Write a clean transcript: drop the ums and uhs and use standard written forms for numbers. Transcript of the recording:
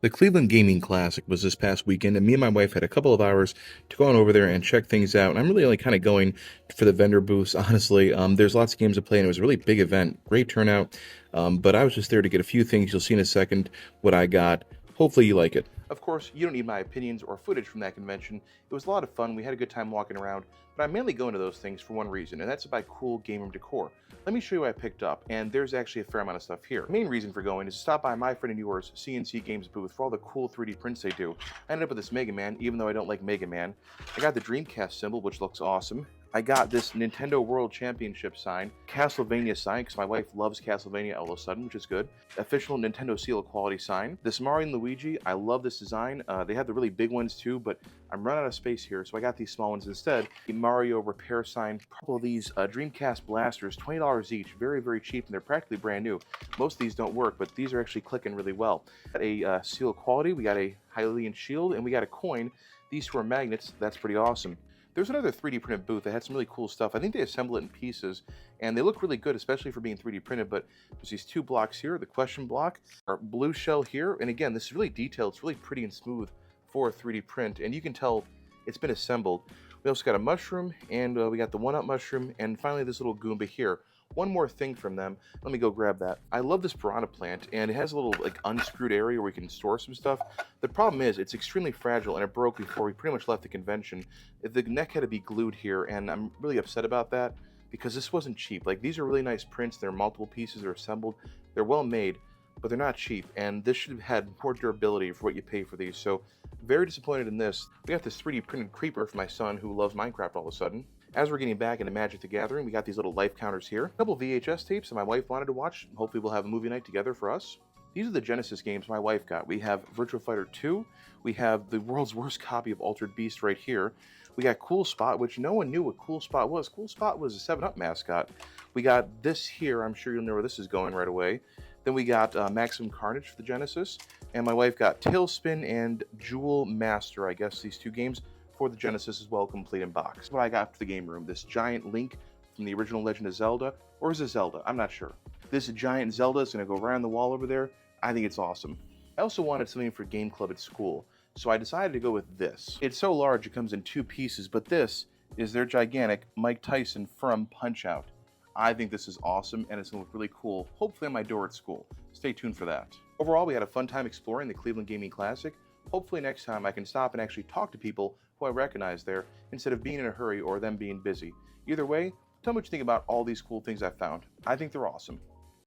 The Cleveland Gaming Classic was this past weekend, and me and my wife had a couple of hours to go on over there and check things out. And I'm really only kind of going for the vendor booths, honestly. There's lots of games to play, and it was a really big event, great turnout. But I was just there to get a few things. You'll see in a second what I got. Hopefully, you like it. Of course, you don't need my opinions or footage from that convention. It was a lot of fun. We had a good time walking around, but I'm mainly going to those things for one reason, and that's to buy cool game room decor. Let me show you what I picked up, and there's actually a fair amount of stuff here. The main reason for going is to stop by my friend and yours, CNC Games booth, for all the cool 3D prints they do. I ended up with this Mega Man, even though I don't like Mega Man. I got the Dreamcast symbol, which looks awesome. I got this Nintendo World Championship sign, Castlevania sign, because my wife loves Castlevania all of a sudden, which is good. Official Nintendo Seal of Quality sign. This Mario and Luigi, I love this design. They have the really big ones too, but I'm running out of space here, so I got these small ones instead. The Mario repair sign. A couple of these Dreamcast blasters, $20 each, very, very cheap, and they're practically brand new. Most of these don't work, but these are actually clicking really well. Got a Seal of Quality, we got a Hylian shield, and we got a coin. These two are magnets, that's pretty awesome. There's another 3D printed booth that had some really cool stuff. I think they assemble it in pieces, and they look really good, especially for being 3D printed, but there's these two blocks here, the question block, our blue shell here, and again, this is really detailed, it's really pretty and smooth for a 3D print, and you can tell it's been assembled. We also got a mushroom, and we got the one-up mushroom, and finally this little Goomba here. One more thing from them. Let me go grab that. I love this piranha plant, and it has a little like unscrewed area where we can store some stuff. The problem is it's extremely fragile, and it broke before we pretty much left the convention. The neck had to be glued here, and I'm really upset about that because this wasn't cheap. Like, these are really nice prints. They're multiple pieces. They're assembled. They're well made, but they're not cheap, and this should have had more durability for what you pay for these. So very disappointed in this. We got this 3D printed creeper for my son who loves Minecraft all of a sudden. As we're getting back into Magic the Gathering, we got these little life counters here. A couple VHS tapes that my wife wanted to watch. Hopefully we'll have a movie night together for us. These are the Genesis games my wife got. We have Virtua Fighter 2. We have the world's worst copy of Altered Beast right here. We got Cool Spot, which no one knew what Cool Spot was. Cool Spot was a 7-Up mascot. We got this here. I'm sure you'll know where this is going right away. Then we got Maximum Carnage for the Genesis. And my wife got Tailspin and Jewel Master, I guess these two games for the Genesis as well, complete in box. What I got for the game room, this giant Link from the original Legend of Zelda, or is it Zelda? I'm not sure. This giant Zelda is going to go right on the wall over there. I think it's awesome. I also wanted something for Game Club at school, so I decided to go with this. It's so large it comes in two pieces, but this is their gigantic Mike Tyson from Punch-Out. I think this is awesome, and it's going to look really cool, hopefully on my door at school. Stay tuned for that. Overall, we had a fun time exploring the Cleveland Gaming Classic. Hopefully next time I can stop and actually talk to people who I recognize there, instead of being in a hurry or them being busy. Either way, tell me what you think about all these cool things I found. I think they're awesome.